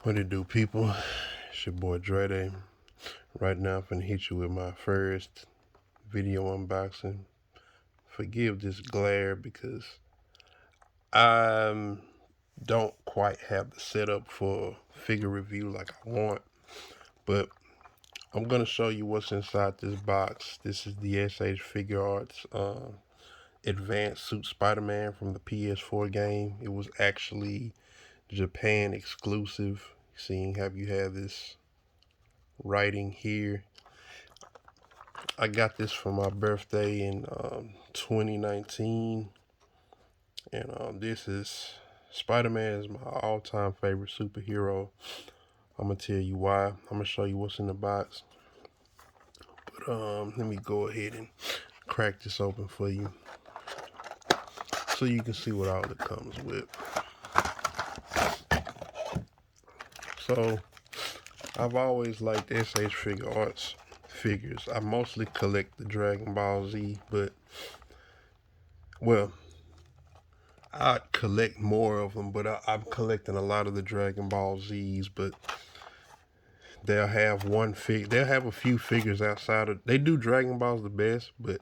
What it do, people? It's your boy Dre. Right now, I'm finna hit you with my first video unboxing. Forgive this glare because I don't quite have the setup for figure review like I want, but I'm gonna show you what's inside this box. This is the Figuarts Advanced Suit Spider-Man from the PS4 game. It was actually Japan exclusive. Seeing how you have this writing here. I got this for my birthday in 2019, and this is Spider-Man is my all-time favorite superhero. I'm gonna tell you why. I'm gonna show you what's in the box, but let me go ahead and crack this open for you so you can see what all it comes with. So I've always liked SH Figure Arts figures. I mostly collect the Dragon Ball Z, but well, I collect more of them, but I'm collecting a lot of the Dragon Ball Z's. But they'll have they'll have a few figures outside of. They do Dragon Balls the best, but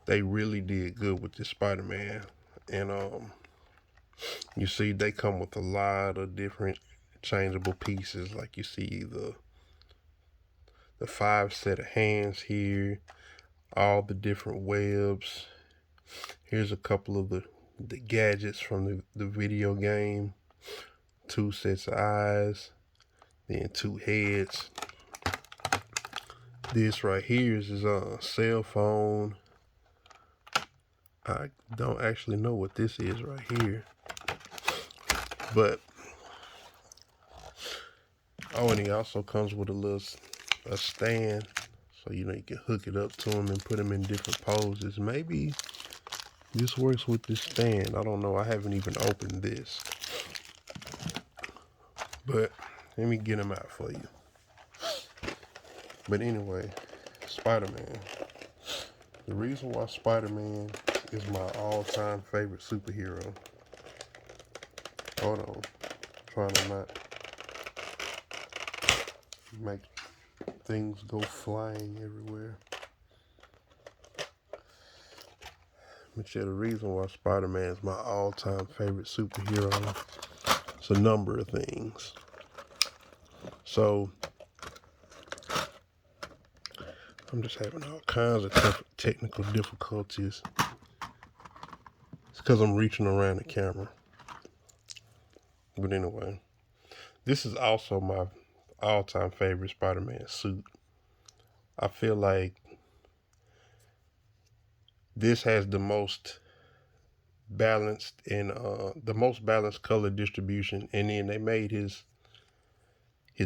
they really did good with this Spider-Man. And you see, they come with a lot of different changeable pieces. Like you see the 5 set of hands here, all the different webs. Here's a couple of the gadgets from the video game. 2 sets of eyes, then 2 heads. This right here is his cell phone. I don't actually know what this is right here, but and he also comes with a stand, so you can hook it up to him and put him in different poses. Maybe this works with this stand. I don't know. I haven't even opened this, but let me get him out for you. But anyway, Spider-Man. The reason why Spider-Man is my all-time favorite superhero. Hold on. Trying to not make things go flying everywhere. But yeah, the reason why Spider-Man is my all-time favorite superhero is a number of things. So, I'm just having all kinds of technical difficulties. It's because I'm reaching around the camera. But anyway, this is also my all-time favorite Spider-Man suit. I feel like this has the most balanced and the most balanced color distribution, and then they made his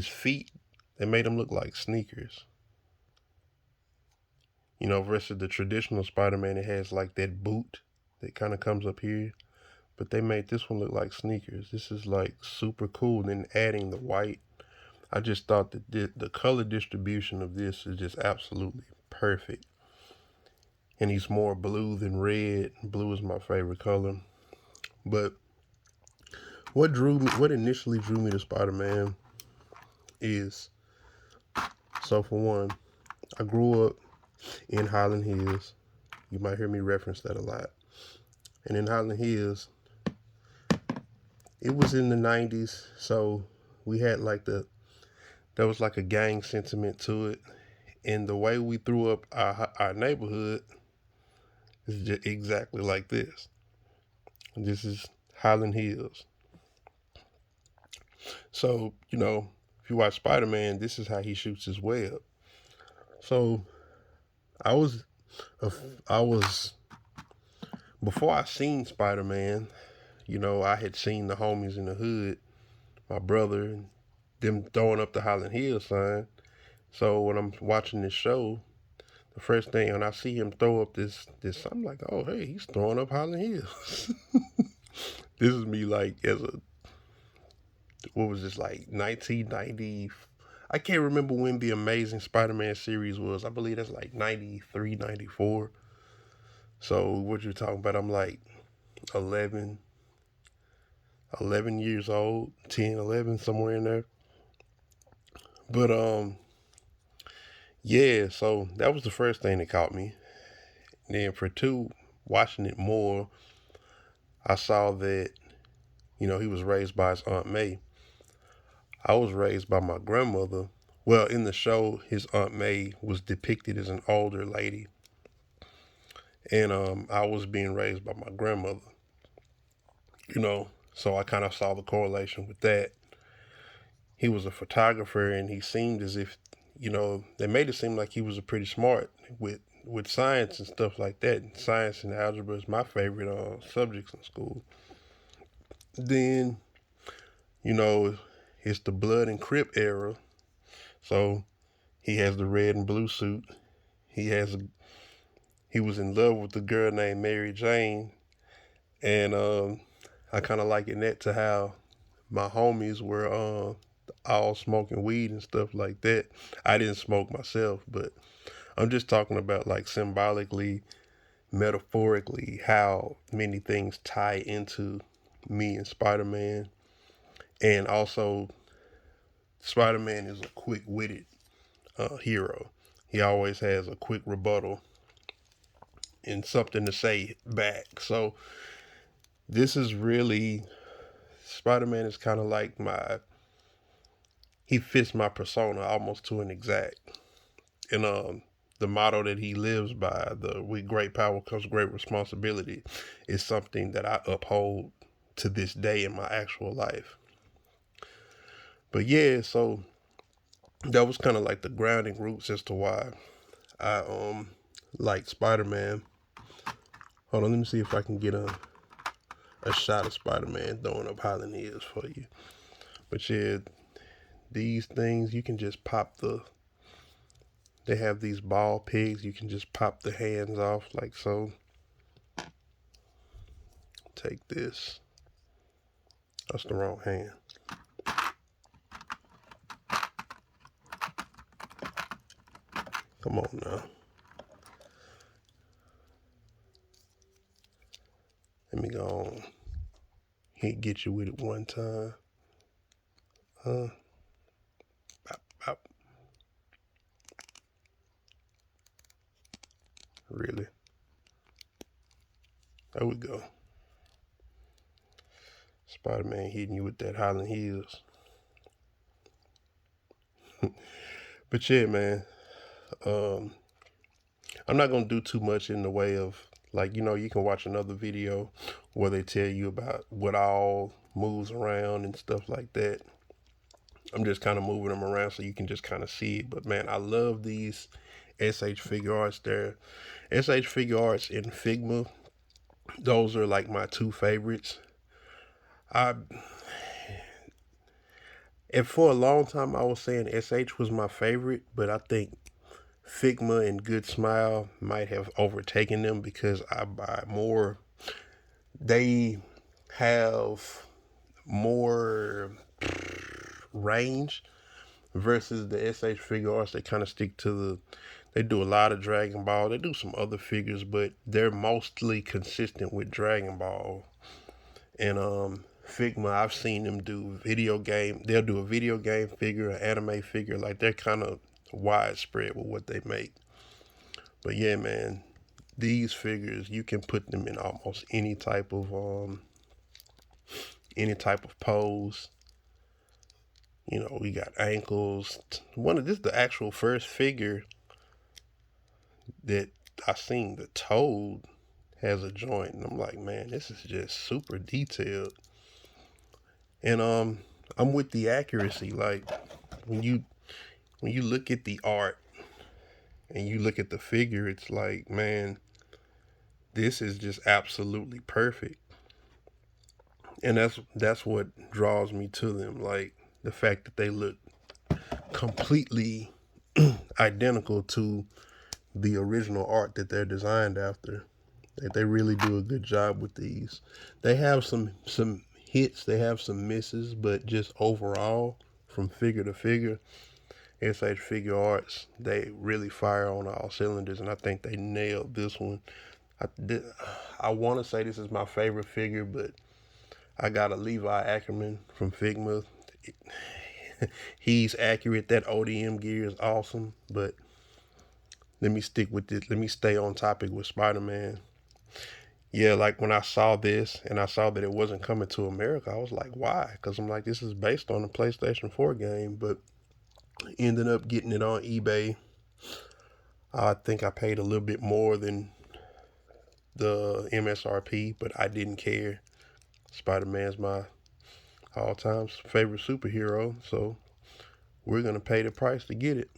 feet, they made them look like sneakers. Versus the traditional Spider-Man, it has like that boot that kind of comes up here, but they made this one look like sneakers. This is like super cool. And then adding the white, I just thought that the color distribution of this is just absolutely perfect. And he's more blue than red. Blue is my favorite color. But what initially drew me to Spider-Man is, so for one, I grew up in Highland Hills. You might hear me reference that a lot. And in Highland Hills, it was in the 90s, so we had there was like a gang sentiment to it. And the way we threw up our neighborhood is just exactly like this. This is Highland Hills. So, if you watch Spider-Man, this is how he shoots his web. So, I was, I was, before I seen Spider-Man, I had seen the homies in the hood, my brother, them throwing up the Highland Hills sign. So when I'm watching this show, the first thing when I see him throw up this, I'm like, oh hey, he's throwing up Highland Hills. This is me like what was this, like 1990? I can't remember when the Amazing Spider-Man series was. I believe that's like 93, 94. So what you're talking about, I'm like 11 years old, 10, 11, somewhere in there. But yeah, so that was the first thing that caught me. Then for two, watching it more, I saw that, he was raised by his Aunt May. I was raised by my grandmother. Well, in the show, his Aunt May was depicted as an older lady, and I was being raised by my grandmother. So I kind of saw the correlation with that. He was a photographer, and he seemed as if, they made it seem like he was a pretty smart with science and stuff like that. Science and algebra is my favorite subjects in school. Then, you know, it's the Blood and Crip era, so he has the red and blue suit. He has a, he was in love with a girl named Mary Jane, and I kind of liken that to how my homies were all smoking weed and stuff like that. I didn't smoke myself, but I'm just talking about like symbolically, metaphorically, how many things tie into me and Spider Man. And also, Spider Man is a quick witted hero. He always has a quick rebuttal and something to say back. So, this is really, Spider Man is kind of like he fits my persona almost to an exact. And the motto that he lives by, the with great power comes great responsibility, is something that I uphold to this day in my actual life. But yeah, so that was kind of like the grounding roots as to why I like Spider Man. Hold on, let me see if I can get a shot of Spider Man throwing up Highland Hills for you. But yeah, these things you can just pop the. They have these ball pigs. You can just pop the hands off like so. Take this. That's the wrong hand. Come on now. Let me go on. He'd get you with it one time. Huh? Bop, bop. Really? There we go. Spider Man hitting you with that Highland Hills. But yeah, man. Um, I'm not gonna do too much in the way of like you can watch another video where they tell you about what all moves around and stuff like that. I'm just kind of moving them around so you can just kind of see it. But man, I love these SH Figuarts. There, SH Figuarts and Figma. Those are like my two favorites. I and for a long time I was saying SH was my favorite, but I think Figma and Good Smile might have overtaken them because I buy more. They have more range versus the SH Figuarts. They kind of stick to the. They do a lot of Dragon Ball. They do some other figures, but they're mostly consistent with Dragon Ball. And Figma, I've seen them do video game. They'll do a video game figure, an anime figure. Like they're kind of widespread with what they make. But yeah, man, these figures you can put them in almost any type of pose. We got ankles. One of this the actual first figure that I seen. The Toad has a joint, and I'm like, man, this is just super detailed. And I'm with the accuracy. Like when you look at the art and you look at the figure, it's like, man, this is just absolutely perfect. And that's what draws me to them. Like the fact that they look completely identical to the original art that they're designed after. They really do a good job with these. They have some hits, they have some misses, but just overall, from figure to figure, SH Figuarts, they really fire on all cylinders, and I think they nailed this one. I want to say this is my favorite figure, but I got a Levi Ackerman from Figma. he's accurate. That ODM gear is awesome. But let me stick with this. Let me stay on topic with Spider-Man. Yeah, like when I saw this and I saw that it wasn't coming to America, I was like, why? Because I'm like, this is based on a PlayStation 4 game, but ended up getting it on eBay. I think I paid a little bit more than the MSRP, but I didn't care. Spider-Man's my all-time favorite superhero, so we're gonna pay the price to get it.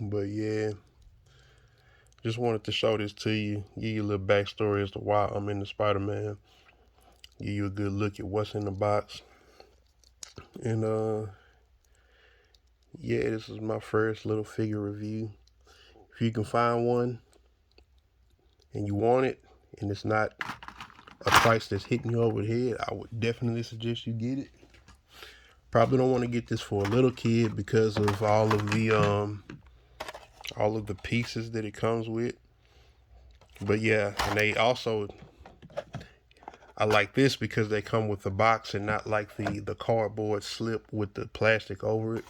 But yeah, just wanted to show this to you, give you a little backstory as to why I'm into Spider-Man, give you a good look at what's in the box. And yeah, this is my first little figure review. If you can find one and you want it and it's not a price that's hitting you over the head, I would definitely suggest you get it. Probably don't want to get this for a little kid because of all of the pieces that it comes with. But yeah, and they also, I like this because they come with the box and not like the cardboard slip with the plastic over it.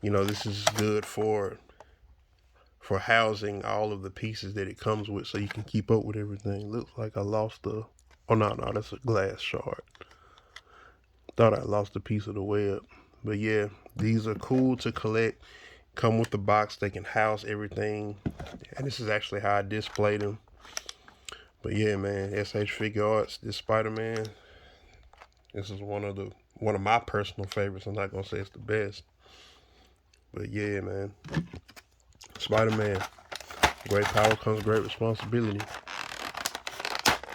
You know, this is good for housing all of the pieces that it comes with, so you can keep up with everything. Looks like I lost the, oh no, that's a glass shard. Thought I lost a piece of the web. But yeah, these are cool to collect. Come with the box, they can house everything. And this is actually how I display them. But yeah, man, SH Figuarts, this Spider-Man, this is one of my personal favorites. I'm not gonna say it's the best. But yeah, man. Spider-Man. Great power comes great responsibility.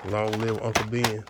Long live Uncle Ben.